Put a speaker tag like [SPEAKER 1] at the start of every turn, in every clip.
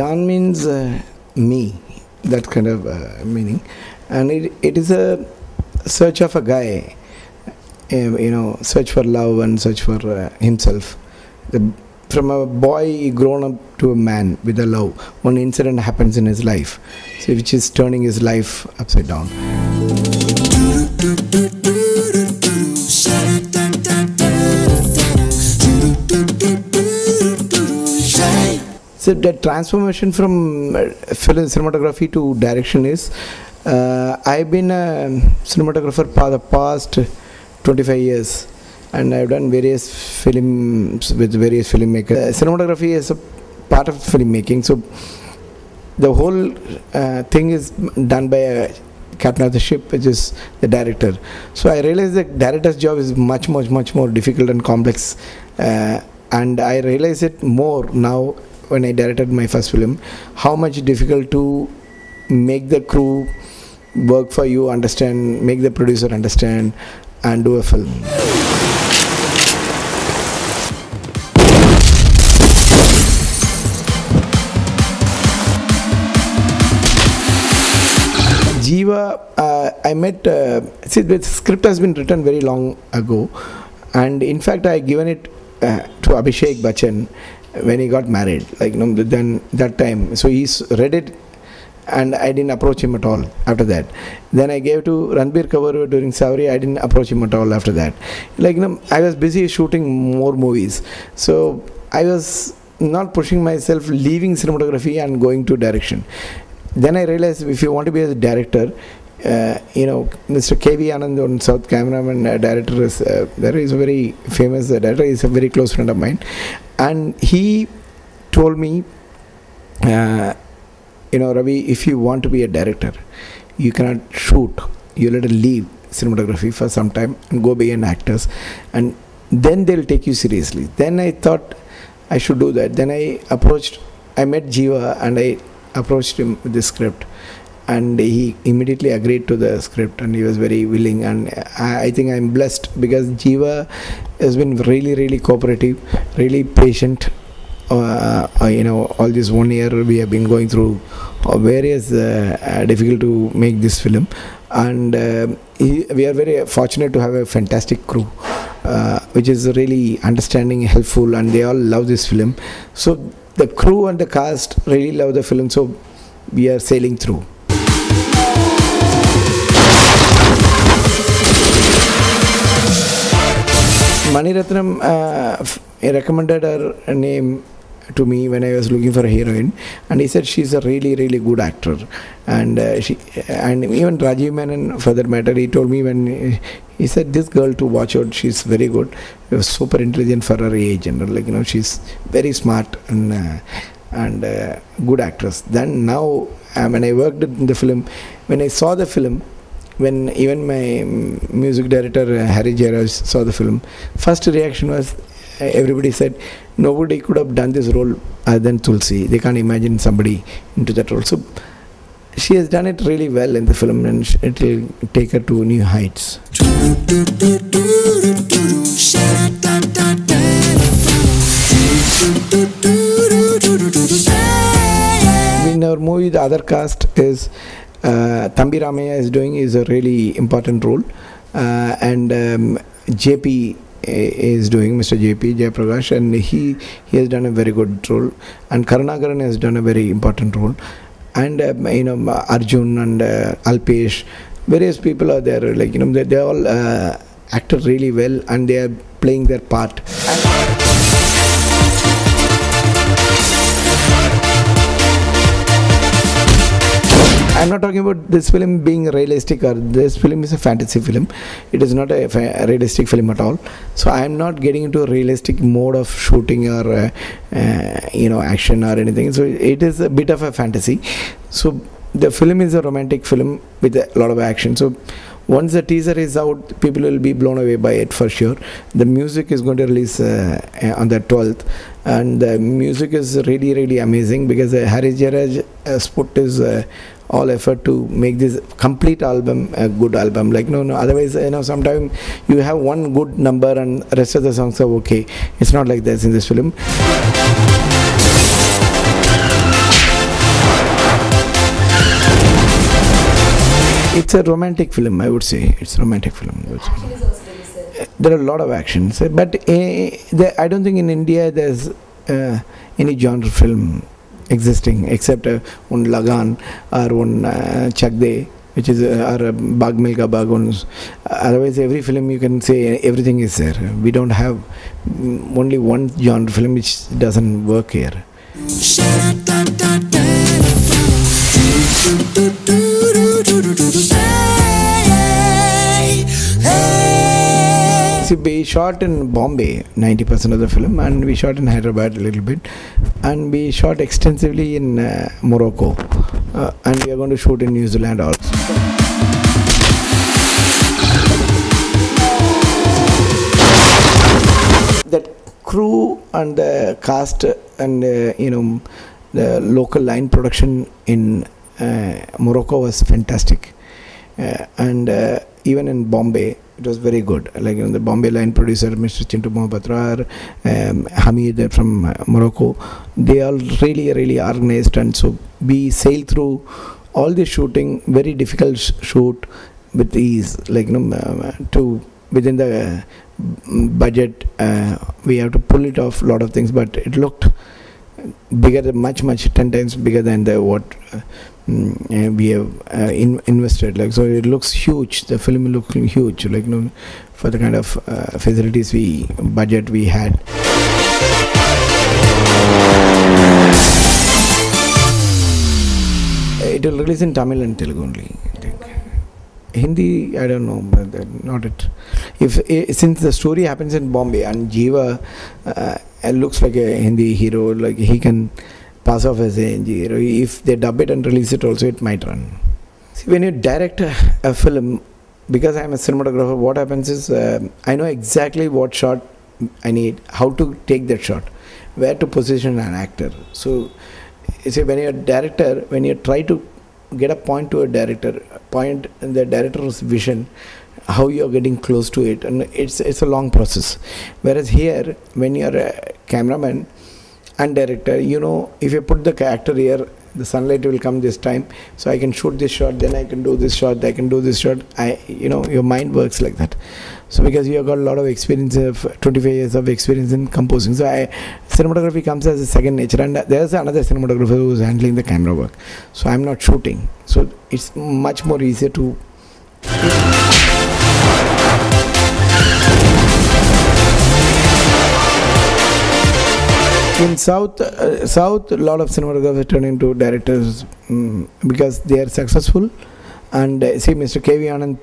[SPEAKER 1] Yaan means me, that kind of meaning, and it is a search of a guy, search for love and search for himself. From a boy grown up to a man with a love, one incident happens in his life, so which is turning his life upside down. So the transformation from film cinematography to direction is, I've been a cinematographer for the past 25 years, and I've done various films with various filmmakers. Cinematography is a part of filmmaking, so the whole thing is done by a captain of the ship, which is the director. So I realized that director's job is much more difficult and complex, and I realize it more now when I directed my first film, how much difficult to make the crew work for you, understand, make the producer understand, and do a film. Jiiva, I met, see, the script has been written very long ago, and in fact I given it to Abhishek Bachchan when he got married, then that time. So he's read it, and I didn't approach him at all after that. Then I gave to Ranbir Kaur during Savari, I didn't approach him at all after that. I was busy shooting more movies, so I was not pushing myself, leaving cinematography and going to direction. Then I realized if you want to be a director, Mr. K.V. Anand on South cameraman director is there is a very famous director. He's a very close friend of mine, and he told me, Ravi, if you want to be a director, you cannot shoot. You let it leave cinematography for some time and go be an actor, and then they'll take you seriously. Then I thought I should do that. Then I met Jiiva, and I approached him with the script, and he immediately agreed to the script, and he was very willing, and I think I'm blessed because Jiiva has been really cooperative, really patient. All this 1 year we have been going through various difficult to make this film, and we are very fortunate to have a fantastic crew, which is really understanding, helpful, and they all love this film. So the crew and the cast really love the film, so we are sailing through. Mani Ratnam recommended her name to me when I was looking for a heroine, and he said she's a really good actor, and even Rajiv Menon, for that matter, he told me when he said this girl to watch out, she's very good, super intelligent for her age, and she's very smart and good actress. Then now when I worked in the film, when I saw the film, when even my music director Harry Jairaj saw the film, first reaction was, everybody said nobody could have done this role other than Thulasi. They can't imagine somebody into that role. So she has done it really well in the film, and it will take her to new heights. In our movie, the other cast is Thambi Ramaya is a really important role, and JP is doing, Mr. JP Jayaprakash, and he has done a very good role, and Karunakaran has done a very important role, and Arjun and Alpesh, various people are there, they all acted really well, and they are playing their part. I'm not talking about this film being realistic, or this film is a fantasy film. It is not a realistic film at all. So I'm not getting into a realistic mode of shooting or action or anything. So it is a bit of a fantasy. So the film is a romantic film with a lot of action. So once the teaser is out, people will be blown away by it for sure. The music is going to release on the 12th, and the music is really amazing because Harry Jairaj has put his all effort to make this complete album a good album. Otherwise, sometimes you have one good number and rest of the songs are okay. It's not like this in this film. It's a romantic film, I would say. It's a romantic film.
[SPEAKER 2] Action is also very sir.
[SPEAKER 1] There are a lot of actions, but I don't think in India there's any genre film existing except one Lagan or one Chak De, which is or Bag Milka Bag. Otherwise, every film you can say everything is there. We don't have only one genre film which doesn't work here. See, we shot in Bombay 90% of the film, and we shot in Hyderabad a little bit, and we shot extensively in Morocco, and we are going to shoot in New Zealand also. That crew and the cast and the local line production in Morocco was fantastic, and even in Bombay it was very good. Like the Bombay line producer, Mr. Chintu Mohapatra, Hamid from Morocco, they are really organized, and so we sailed through all the shooting, very difficult shoot with ease. Like to within the budget, we have to pull it off a lot of things, but it looked bigger, much 10 times bigger than what we have invested. Like, so it looks huge. The film looks huge, like for the kind of facilities budget we had. It will release in Tamil and Telugu only, I think. Hindi, I don't know, but not it. Since the story happens in Bombay and Jiiva looks like a Hindi hero, like he can pass off as a Hindi hero. If they dub it and release it also, it might run. See, when you direct a film, because I'm a cinematographer, what happens is I know exactly what shot I need, how to take that shot, where to position an actor. So, see, when you're a director, when you try to get a point to a director, point in the director's vision, how you're getting close to it, and it's a long process. Whereas here, when you're a cameraman and director, if you put the actor here, the sunlight will come this time, so I can shoot this shot, then I can do this shot, I can do this shot. Your mind works like that. So because you have got a lot of experience of 25 years of experience in composing, so cinematography comes as a second nature, and there's another cinematographer who's handling the camera work. So I'm not shooting, so it's much more easier to. In South, a lot of cinematographers turn into directors because they are successful, and see, Mr. K.V. Yaan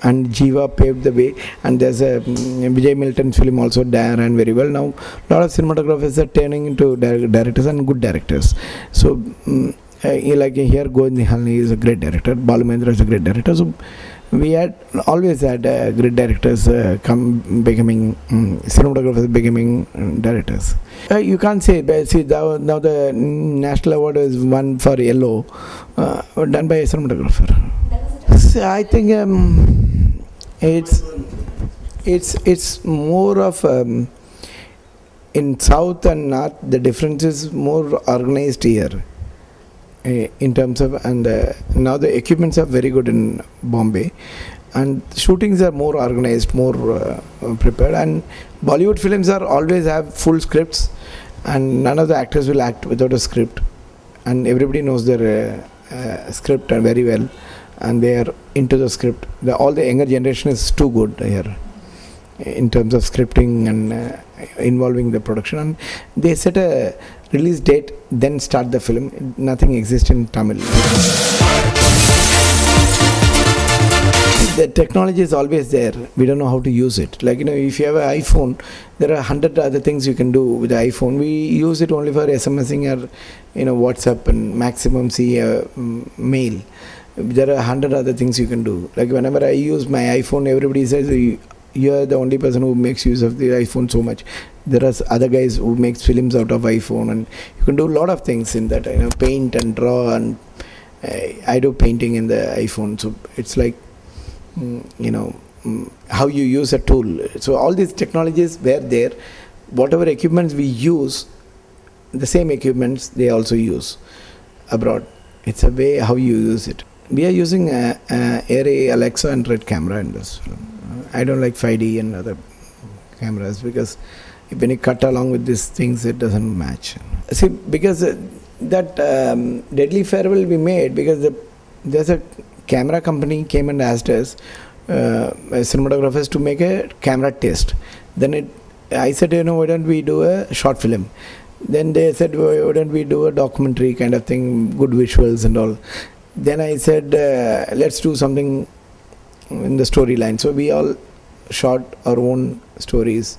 [SPEAKER 1] and Jiiva paved the way, and there's a Vijay Milton's film also there and very well. Now, a lot of cinematographers are turning into directors and good directors. So, like here, Govind Nihalani is a great director, Balu Mahendra is a great director. So, we always had great directors becoming cinematographers, becoming directors. You can't say, but see, now the national award is won for Yellow, done by a cinematographer. So I think it's more of in South and North, the difference is more organized here. In terms of, and now the equipments are very good in Bombay, and shootings are more organized, more prepared, and Bollywood films are always have full scripts, and none of the actors will act without a script, and everybody knows their script very well, and they are into the script. All the younger generation is too good here in terms of scripting and involving the production, and they set a release date, then start the film. Nothing exists in Tamil. The technology is always there. We don't know how to use it. Like, if you have an iPhone, there are 100 other things you can do with the iPhone. We use it only for SMSing or WhatsApp and maximum mail. There are 100 other things you can do. Like whenever I use my iPhone, everybody says you are the only person who makes use of the iPhone so much. There are other guys who makes films out of iPhone, and you can do a lot of things in that. Paint and draw, and I do painting in the iPhone. So it's like how you use a tool. So all these technologies were there. Whatever equipments we use, the same equipments they also use abroad. It's a way how you use it. We are using Array, Alexa and Red camera in this film. I don't like 5D and other cameras because when you cut along with these things, it doesn't match. See, because that Deadly Farewell we made because there's a camera company came and asked us, cinematographers, to make a camera test. Then I said, why don't we do a short film? Then they said, why don't we do a documentary kind of thing, good visuals and all. Then I said, let's do something in the storyline. So we all shot our own stories,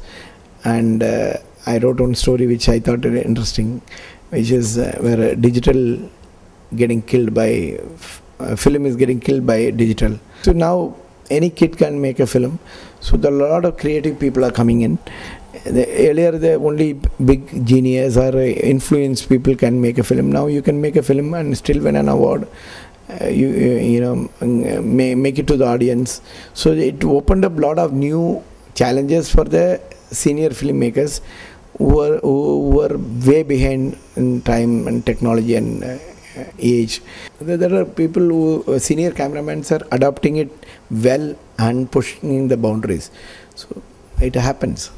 [SPEAKER 1] and I wrote one story which I thought was interesting, which is where digital getting killed by film is getting killed by digital. So now any kid can make a film. So a lot of creative people are coming in. Earlier, the only big genius or influenced people can make a film. Now you can make a film and still win an award. Make it to the audience. So it opened up a lot of new challenges for the senior filmmakers who were way behind in time and technology and age. There are people who, senior cameramen, are adopting it well and pushing the boundaries. So it happens.